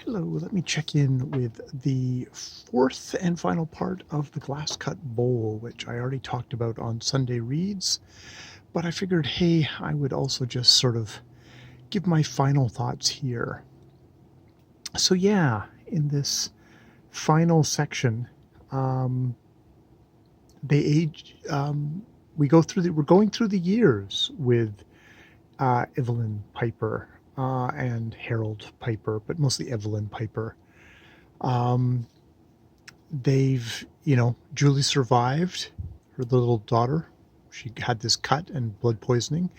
Hello, let me check in with the fourth and final part of the Glass Cut Bowl, which I already talked about on Sunday Reads, but I figured, hey, I would also just sort of give my final thoughts here. So yeah, in this final section, they age. We're going through the years with Evelyn Piper and Harold Piper, but mostly Evelyn Piper. Julie survived, her little daughter. She had this cut and blood poisoning,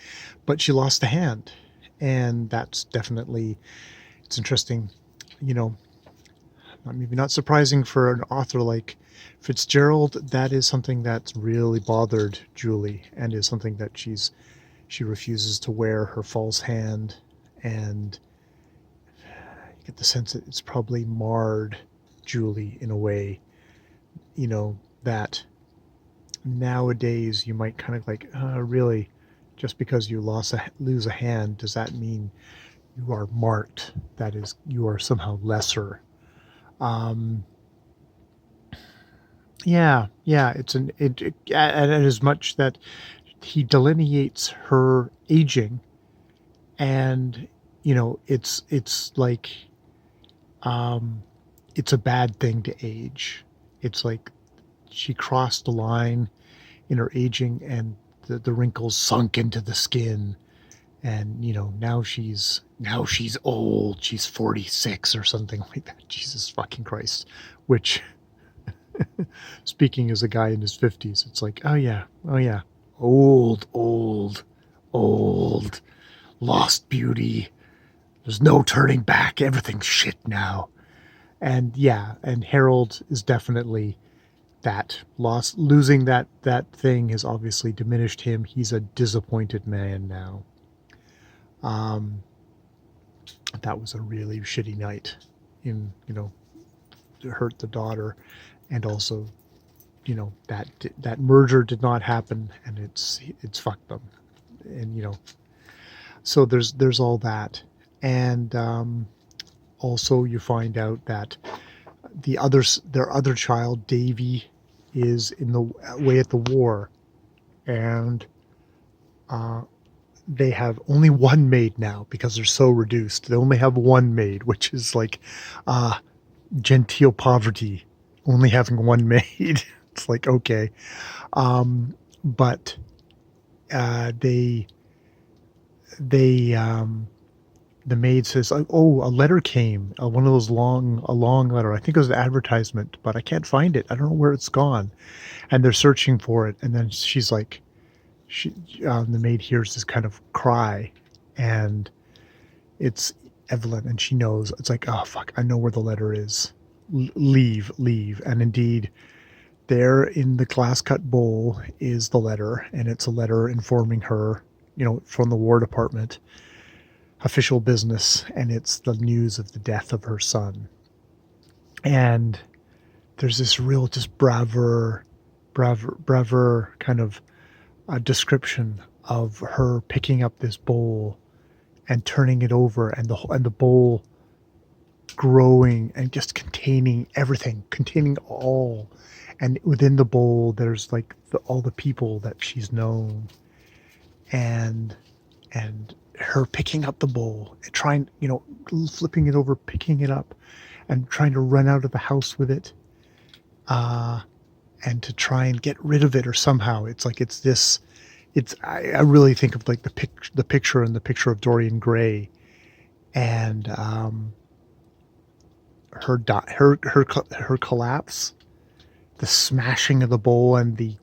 but she lost a hand. And that's definitely, it's interesting, maybe not surprising for an author like Fitzgerald. That is something that's really bothered Julie, and is something that she refuses to wear her false hand, and you get the sense that it's probably marred Julie in a way, that nowadays you might kind of like, really, just because you lose a hand, does that mean you are marked? That is, you are somehow lesser. Yeah, and as much that he delineates her aging, and it's like, it's a bad thing to age. It's like she crossed the line in her aging, and the wrinkles sunk into the skin, and now she's old. She's 46 or something like that. Jesus fucking Christ. Which, speaking as a guy in his 50s, it's like, oh yeah, old, lost beauty. There's no turning back. Everything's shit now. And yeah, and Harold is definitely that. Losing that thing has obviously diminished him. He's a disappointed man now. That was a really shitty night. To hurt the daughter, and also, that merger did not happen, and it's fucked them, and so there's all that, and also you find out that their other child, Davy, is away at the war, and they have only one maid now because they're so reduced. They only have one maid, which is like genteel poverty, only having one maid. It's like, okay. But the maid says, oh, a letter came, one of those a long letter. I think it was an advertisement, but I can't find it. I don't know where it's gone. And they're searching for it. And then she's like, the maid hears this kind of cry, and it's Evelyn, and she knows. It's like, oh fuck, I know where the letter is. Leave. And indeed, there in the glass cut bowl is the letter, and it's a letter informing her, from the War Department, official business, and it's the news of the death of her son. And there's this real just bravur kind of a description of her picking up this bowl and turning it over, and the bowl growing and just containing everything, containing all. And within the bowl, there's like all the people that she's known, and her picking up the bowl, trying, flipping it over, picking it up, and trying to run out of the house with it, and to try and get rid of it, or somehow. It's like I really think of like the picture and the picture of Dorian Gray, and her collapse, the smashing of the bowl, and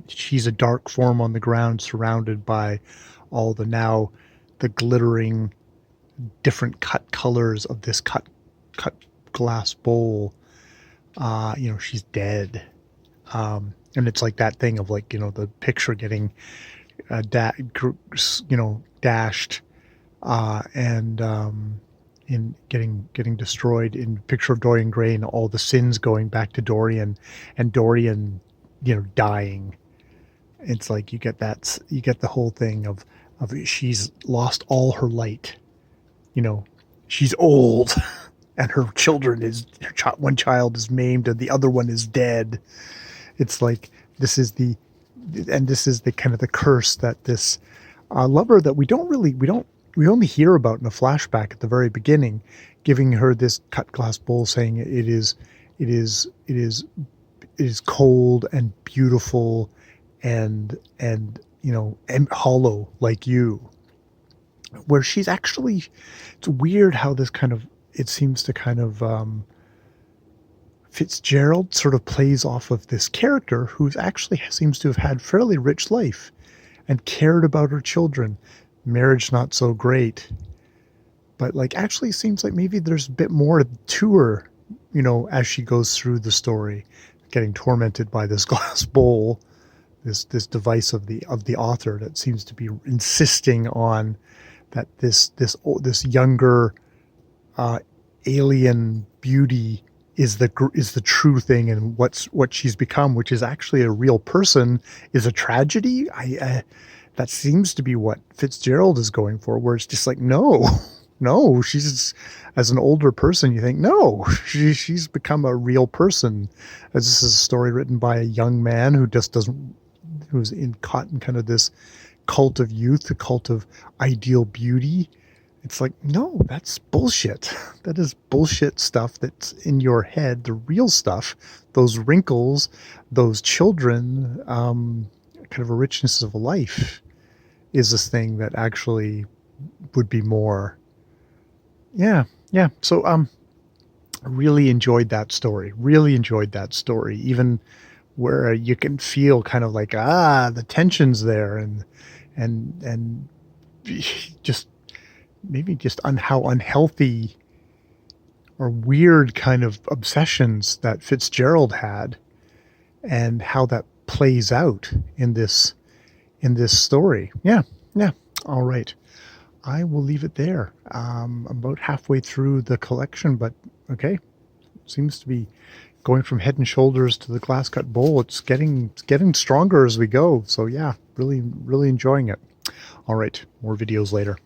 she's a dark form on the ground, surrounded by all the glittering different cut colors of this cut glass bowl. She's dead. And it's like that thing of like, the picture getting dashed, and in getting destroyed in picture of Dorian Gray, and all the sins going back to Dorian, and Dorian, dying. It's like you get the whole thing of she's lost all her light. She's old. and her children one child is maimed and the other one is dead. It's like this is the kind of the curse that this lover that we only hear about in a flashback at the very beginning, giving her this cut glass bowl, saying it is cold and beautiful and and hollow like you. Where she's actually, it's weird how this kind of, it seems to kind of Fitzgerald sort of plays off of this character who's actually seems to have had fairly rich life and cared about her children. Marriage not so great, but like actually seems like maybe there's a bit more to her, as she goes through the story, getting tormented by this glass bowl, this device of the author that seems to be insisting on that this younger alien beauty is the true thing, and what she's become, which is actually a real person, is a tragedy. That seems to be what Fitzgerald is going for, where it's just like, no, no, she's, as an older person, you think, no, she's become a real person. As this is a story written by a young man who just who's caught in kind of this cult of youth, the cult of ideal beauty. It's like, no, that's bullshit. That is bullshit stuff that's in your head. The real stuff, those wrinkles, those children, kind of a richness of life, is this thing that actually would be more. Yeah. So I really enjoyed that story. Even where you can feel kind of like, the tension's there, and just maybe just on how unhealthy or weird kind of obsessions that Fitzgerald had, and how that plays out in this story. Yeah. All right. I will leave it there. I'm about halfway through the collection, but okay. Seems to be going from Head and Shoulders to the Glass Cut Bowl. It's getting stronger as we go. So yeah, really enjoying it. All right. More videos later.